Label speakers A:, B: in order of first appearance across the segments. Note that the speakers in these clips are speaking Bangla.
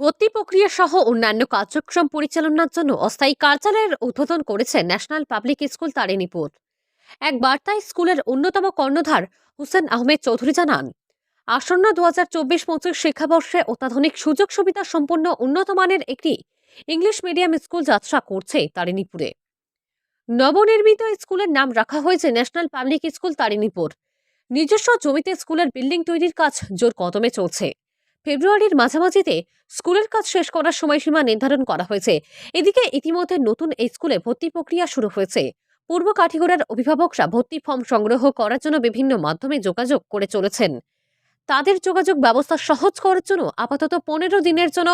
A: ভর্তি প্রক্রিয়া সহ অন্যান্য কার্যক্রম পরিচালনার জন্য অস্থায়ী কার্যালয়ের উদ্বোধন করেছে ন্যাশনাল পাবলিক স্কুল তারিণীপুর। এক বার্তায় স্কুলের অন্যতম কর্ণধার হুসেন আহমেদ চৌধুরী জানান, আসন্ন 2024-25 শিক্ষাবর্ষে অত্যাধুনিক সুযোগ সুবিধা সম্পন্ন উন্নত মানের একটি ইংলিশ মিডিয়াম স্কুল যাত্রা করছে তারিণীপুরে। নবনির্মিত স্কুলের নাম রাখা হয়েছে ন্যাশনাল পাবলিক স্কুল তারিণীপুর। নিজস্ব জমিতে স্কুলের বিল্ডিং তৈরির কাজ জোর কদমে চলছে। ফেব্রুয়ারির মাঝামাঝিতে স্কুলের কাজ শেষ করার সময়সীমা নির্ধারণ করা হয়েছে। এদিকে ইতিমধ্যে নতুন এই স্কুলে ভর্তি প্রক্রিয়া শুরু হয়েছে। পূর্ব কাঠিগড়ার অভিভাবকরা ভর্তি ফর্ম সংগ্রহ করার জন্য বিভিন্ন মাধ্যমে যোগাযোগ করে চলেছেন। তাদের যোগাযোগ ব্যবস্থা সহজ করার জন্য আপাতত 15 দিনের জন্য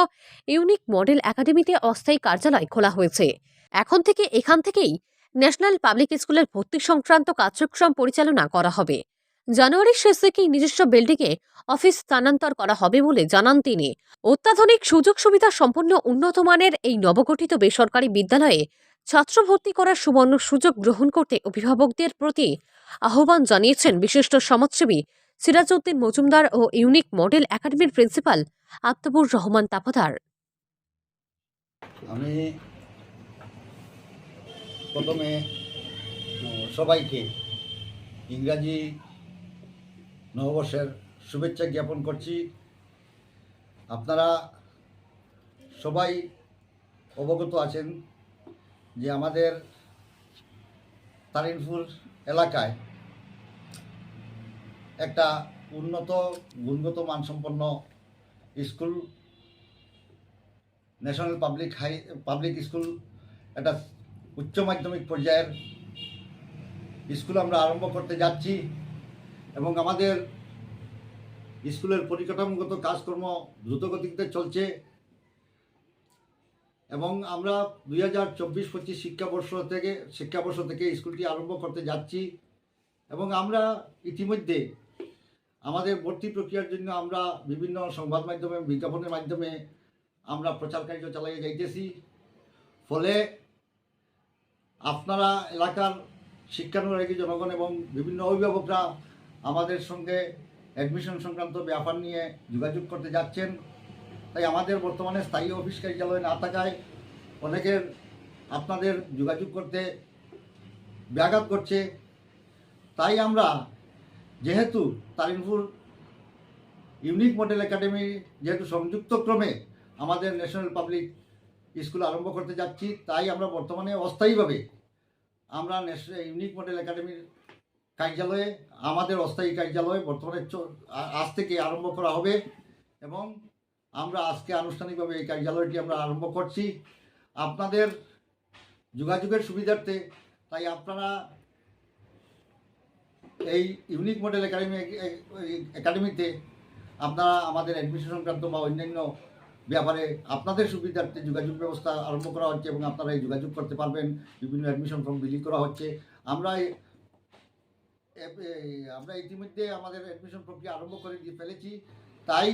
A: ইউনিক মডেল একাডেমিতে অস্থায়ী কার্যালয় খোলা হয়েছে। এখন থেকে এখান থেকেই ন্যাশনাল পাবলিক স্কুলের ভর্তি সংক্রান্ত কার্যক্রম পরিচালনা করা হবে। জানুয়ারির শেষ থেকেই নিজস্ব বিল্ডিংয়ে অফিস স্থানান্তর করা হবে বলে জানান তিনি। অত্যাধুনিক সুযোগ সুবিধা সম্পন্ন উন্নত মানের এই নবগঠিত বেসরকারি বিদ্যালয়ে ছাত্র ভর্তি করার সুবর্ণ সুযোগ গ্রহণ করতে অভিভাবকদের প্রতি আহ্বান জানিয়েছেন বিশিষ্ট সমাজসেবী সিরাজউদ্দিন মজুমদার ও ইউনিক মডেল একাডেমির প্রিন্সিপাল আক্তাবুর রহমান তাপাদার।
B: আমি প্রথমে সবাইকে ইংরাজি নববর্ষের শুভেচ্ছা জ্ঞাপন করছি। আপনারা সবাই অবগত আছেন যে আমাদের তারিণপুর এলাকায় একটা উন্নত গুণগত মানসম্পন্ন স্কুল ন্যাশনাল পাবলিক স্কুল, একটা উচ্চ মাধ্যমিক পর্যায়ের স্কুল আমরা আরম্ভ করতে যাচ্ছি এবং আমাদের স্কুলের পরিকাঠামোগত কাজকর্ম দ্রুতগতিতে চলছে এবং আমরা 2024-25 শিক্ষাবর্ষ থেকে স্কুলটি আরম্ভ করতে যাচ্ছি এবং আমরা ইতিমধ্যে আমাদের ভর্তি প্রক্রিয়ার জন্য আমরা বিভিন্ন সংবাদ মাধ্যমে বিজ্ঞাপনের মাধ্যমে আমরা প্রচার কার্য চালিয়ে যাইতেছি। ফলে আপনারা এলাকার শিক্ষানুরাগী জনগণ এবং বিভিন্ন অভিভাবকরা আমাদের সঙ্গে অ্যাডমিশন সংক্রান্ত ব্যাপার নিয়ে যোগাযোগ করতে যাচ্ছেন। তাই আমাদের বর্তমানে স্থায়ী অফিস কার্যালয় না থাকায় অনেকের আপনাদের যোগাযোগ করতে ব্যাঘাত করছে। তাই আমরা যেহেতু তারিণপুর ইউনিক মডেল একাডেমি যেহেতু সংযুক্ত ক্রমে আমাদের ন্যাশনাল পাবলিক স্কুল আরম্ভ করতে যাচ্ছি, তাই আমরা বর্তমানে অস্থায়ীভাবে আমরা ইউনিক মডেল একাডেমির কার্যালয়ে আমাদের অস্থায়ী কার্যালয় বর্তমানে আজ থেকে আরম্ভ করা হবে এবং আমরা আজকে আনুষ্ঠানিকভাবে এই কার্যালয়টি আমরা আরম্ভ করছি আপনাদের যোগাযোগের সুবিধার্থে। তাই আপনারা এই ইউনিক মডেল একাডেমিতে আপনারা আমাদের অ্যাডমিশন সংক্রান্ত বা অন্যান্য ব্যাপারে আপনাদের সুবিধার্থে যোগাযোগ ব্যবস্থা আরম্ভ করা হচ্ছে এবং আপনারা এই যোগাযোগ করতে পারবেন। বিভিন্ন অ্যাডমিশন ফর্ম বিলি করা হচ্ছে। আমরা ইতিমধ্যে আমাদের অ্যাডমিশন প্রক্রিয়া আরম্ভ করে দিয়ে ফেলেছি। তাই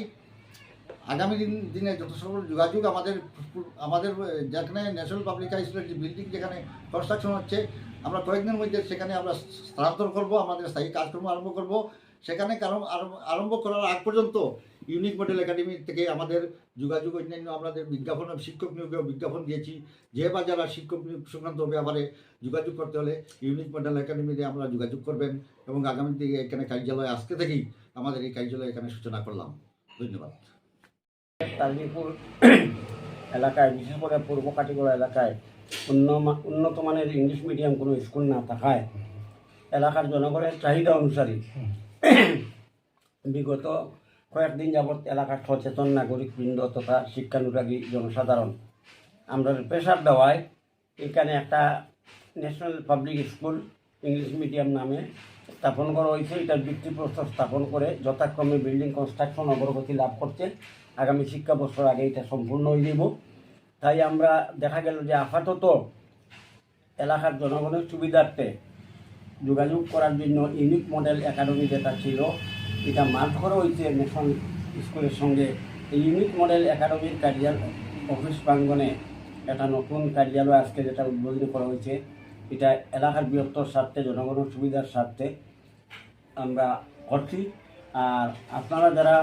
B: আগামী দিনে যত সকল যোগাযোগ আমাদের যেখানে ন্যাশনাল পাবলিক হাই স্কুলের যে বিল্ডিং যেখানে কনস্ট্রাকশন হচ্ছে, আমরা কয়েকদিনের মধ্যে সেখানে আমরা স্থানান্তর করব, আমাদের স্থায়ী কাজকর্ম আরম্ভ করব। সেখানে কারণ আরম্ভ করার আগ পর্যন্ত ইউনিক মডেল একাডেমি থেকে আমাদের যোগাযোগ অন্যান্য আমাদের বিজ্ঞাপন শিক্ষক নিয়োগেও বিজ্ঞাপন দিয়েছি। যে বা যারা শিক্ষক নিয়োগ সংক্রান্ত ব্যাপারে যোগাযোগ করতে হলে ইউনিক মডেল একাডেমিতে আমরা যোগাযোগ করবেন এবং আগামী দিকে এখানে কার্যালয় আজকে থেকেই আমাদের এই কার্যালয় এখানে সূচনা করলাম। ধন্যবাদ।
C: তারিণীপুর এলাকায়, বিশেষ করে পূর্ব কাটিগড়া এলাকায় উন্নত মানের ইংলিশ মিডিয়াম কোনো স্কুল না থাকায় এলাকার জনগণের চাহিদা অনুসারে বিগত কয়েকদিন যাবৎ এলাকার সচেতন নাগরিকবৃন্দ তথা শিক্ষানুরাগী জনসাধারণ আমরা প্রেসার দেওয়ায় এখানে একটা national public school English medium নামে স্থাপন করা হয়েছে। এটার ভিত্তিপ্রস্তর স্থাপন করে যথাক্রমে বিল্ডিং কনস্ট্রাকশন অগ্রগতি লাভ করছে। আগামী শিক্ষাবর্ষের আগে এটা সম্পূর্ণ হয়ে যাব। তাই আমরা দেখা গেল যে আপাতত এলাকার জনগণের সুবিধার্থে যোগাযোগ করার জন্য ইউনিক মডেল একাডেমি যেটা ছিল এটা মার্চ করা হয়েছে ন্যাশনাল স্কুলের সঙ্গে। এই ইউনিক মডেল একাডেমির কার্যালয় অফিস প্রাঙ্গণে একটা নতুন কার্যালয় আজকে যেটা উদ্বোধন করা হয়েছে, এটা এলাকার বৃহত্তর স্বার্থে জনগণের সুবিধার স্বার্থে আমরা করছি। আর আপনারা যারা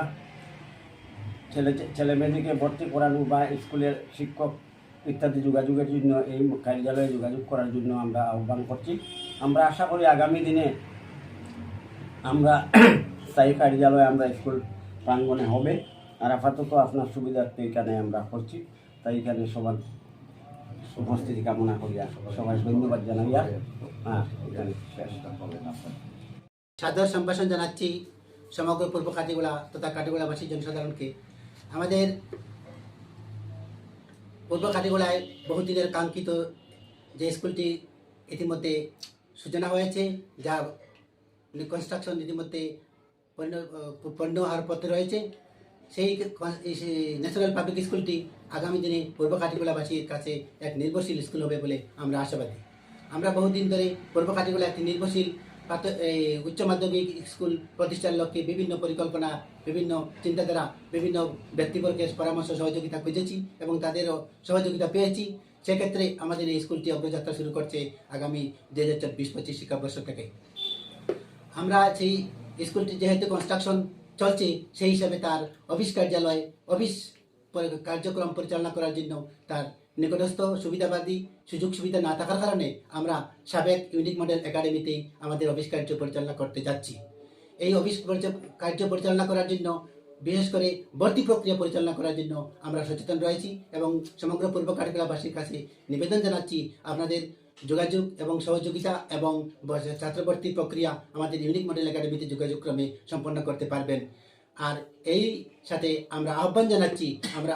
C: ছেলেমেয়েদেরকে ভর্তি করানো বা স্কুলের শিক্ষক ইত্যাদি যোগাযোগের জন্য এই কার্যালয়ে যোগাযোগ করার জন্য আমরা আহ্বান করছি। আমরা আশা করি আগামী দিনে আমরা স্থায়ী কার্যালয় আমরা স্কুল প্রাঙ্গণে হবে। আর আপাতত আপনার সুবিধার্থে এখানে আমরা করছি, তাই এখানে সবার উপস্থিতি কামনা করিয়া সবাই ধন্যবাদ জানাইয়া এখানে শেষ।
D: সাদর সম্ভাষণ জানাচ্ছি সমগ্র পূর্ব কাটিগোড়া তথা কাটিগোড়াবাসী জনসাধারণকে। আমাদের পূর্ব কাটিগোড়ায় বহুদিনের কাঙ্ক্ষিত যে স্কুলটি ইতিমধ্যে সূচনা হয়েছে, যা কনস্ট্রাকশন ইতিমধ্যে পূর্ণ হওয়ার পথে রয়েছে, সেই ন্যাশনাল পাবলিক স্কুলটি আগামী দিনে পূর্ব কাটিগোড়াবাসীর কাছে এক নির্ভরশীল স্কুল হবে বলে আমরা আশাবাদী। আমরা বহুদিন ধরে পূর্ব কাটিগোড়া একটি নির্ভরশীল উচ্চ মাধ্যমিক স্কুল প্রতিষ্ঠার লক্ষ্যে বিভিন্ন পরিকল্পনা, বিভিন্ন চিন্তাধারা, বিভিন্ন ব্যক্তিবর্গের পরামর্শ সহযোগিতা খুঁজেছি এবং তাদেরও সহযোগিতা পেয়েছি। সেক্ষেত্রে আমাদের এই স্কুলটি অগ্রযাত্রা শুরু করছে আগামী 2024-25 শিক্ষাবর্ষ থেকে। আমরা সেই স্কুলটি যেহেতু কনস্ট্রাকশন চলছে, সেই হিসাবে তার অফিস কার্যালয় কার্যক্রম পরিচালনা করার জন্য তার নিকটস্থ সুবিধাবাদী সুযোগ সুবিধা না থাকার কারণে আমরা সাবেক ইউনিক মডেল একাডেমিতে আমাদের অফিস কার্য পরিচালনা করতে যাচ্ছি। এই অফিস কার্য পরিচালনা করার জন্য, বিশেষ করে ভর্তি প্রক্রিয়া পরিচালনা করার জন্য আমরা সচেতন রয়েছি এবং সমগ্র পূর্ব কাটিগোড়াবাসীর কাছে নিবেদন জানাচ্ছি আপনাদের যোগাযোগ এবং সহযোগিতা এবং ছাত্রভর্তি প্রক্রিয়া আমাদের ইউনিক মডেল একাডেমিতে যোগাযোগ ক্রমে সম্পন্ন করতে পারবেন। আর এই সাথে আমরা আহ্বান জানাচ্ছি, আমরা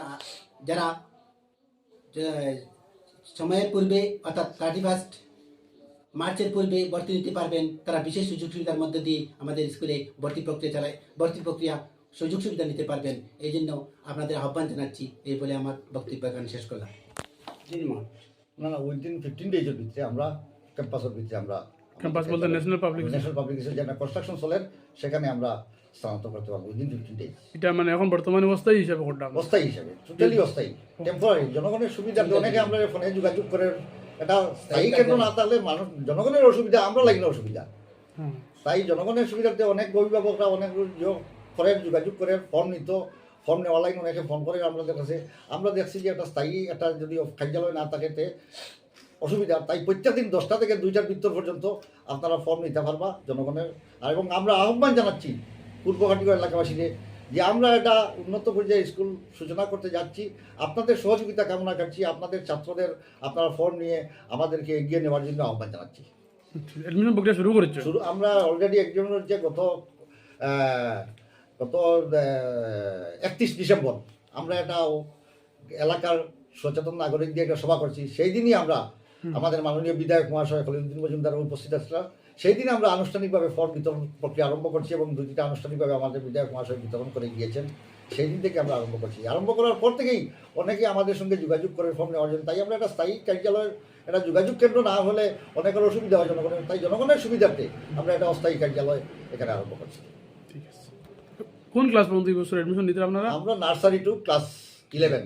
D: যারা সময়ের পূর্বে অর্থাৎ 31 মার্চের পূর্বে ভর্তি নিতে পারবেন, তারা বিশেষ সুযোগ সুবিধার মধ্যে দিয়ে আমাদের স্কুলে ভর্তি প্রক্রিয়া সুযোগ সুবিধা নিতে পারবেন। এই জন্য আপনাদের আহ্বান জানাচ্ছি। এই বলে আমার বক্তব্য এখানে শেষ করলাম।
B: না উইদিন 15 ডেজের ভিতরে আমরা ক্যাম্পাসের ভিতরে আমরা
E: ক্যাম্পাস বলতে ন্যাশনাল পাবলিক
B: স্কুল যেখানে কনস্ট্রাকশন চলে সেখানে আমরা স্থানান্তর করতে পারবো উইদিন 15 ডেজ।
E: এটা মানে এখন বর্তমানে অবস্থায় হিসাবে করলাম,
B: অস্থায়ী হিসাবে, টোটালি অস্থায়ী, টেম্পোরারি। জনগণের সুবিধার্থে অনেকে আমরা ফোনে যোগাযোগ করে, এটা স্থায়ী কেন্দ্র না থাকলে মানুষ জনগণের অসুবিধা, আমরা লাগলে অসুবিধা। তাই জনগণের সুবিধার্থে অনেক অভিভাবকরা অনেক যোগাযোগ করে ফর্ম নিত, ফর্ম নেওয়া লাগে, অনেকে ফোন করে আমাদের কাছে। আমরা দেখছি যে একটা স্থায়ী একটা যদি কার্যালয় না থাকে অসুবিধা। তাই প্রত্যেক দিন 10টা থেকে 2টার ভিতর পর্যন্ত আপনারা ফর্ম নিতে পারবা জনগণের। আর এবং আমরা আহ্বান জানাচ্ছি পূর্ব কাটিগোড়া এলাকাবাসীদের যে আমরা এটা উন্নত পর্যায়ে স্কুল সূচনা করতে যাচ্ছি, আপনাদের সহযোগিতা কামনা করছি। আপনাদের ছাত্রদের আপনারা ফর্ম নিয়ে আমাদেরকে এগিয়ে নেওয়ার জন্য আহ্বান জানাচ্ছি।
E: অ্যাডমিশন প্রক্রিয়া শুরু করেছে,
B: আমরা অলরেডি একজন হচ্ছে গত 31 ডিসেম্বর আমরা এটা এলাকার সচেতন নাগরিক দিয়ে একটা সভা করছি। সেই দিনই আমরা আমাদের মাননীয় বিধায়ক মহাশয় খলিলুদ্দিন মজুমদার উপস্থিত আসছিলেন। সেই দিন আমরা আনুষ্ঠানিকভাবে ফর্ম বিতরণ প্রক্রিয়া আরম্ভ করছি এবং 2টা আনুষ্ঠানিকভাবে আমাদের বিধায়ক মহাশয় বিতরণ করে গিয়েছেন। সেই দিন থেকে আমরা আরম্ভ করছি। আরম্ভ করার পর থেকেই অনেকে আমাদের সঙ্গে যোগাযোগ করে ফর্ম নেওয়ার জন্য। তাই আমরা একটা স্থায়ী কার্যালয়ের একটা যোগাযোগ কেন্দ্র না হলে অনেকের অসুবিধা হয় জনগণের। তাই জনগণের সুবিধার্থে আমরা একটা অস্থায়ী কার্যালয় এখানে আরম্ভ করছি।
E: ঠিক আছে। কোন ক্লাস পর্যন্ত এই বছর অ্যাডমিশন নিতে আপনারা?
B: আমরা নার্সারি টু ক্লাস 11।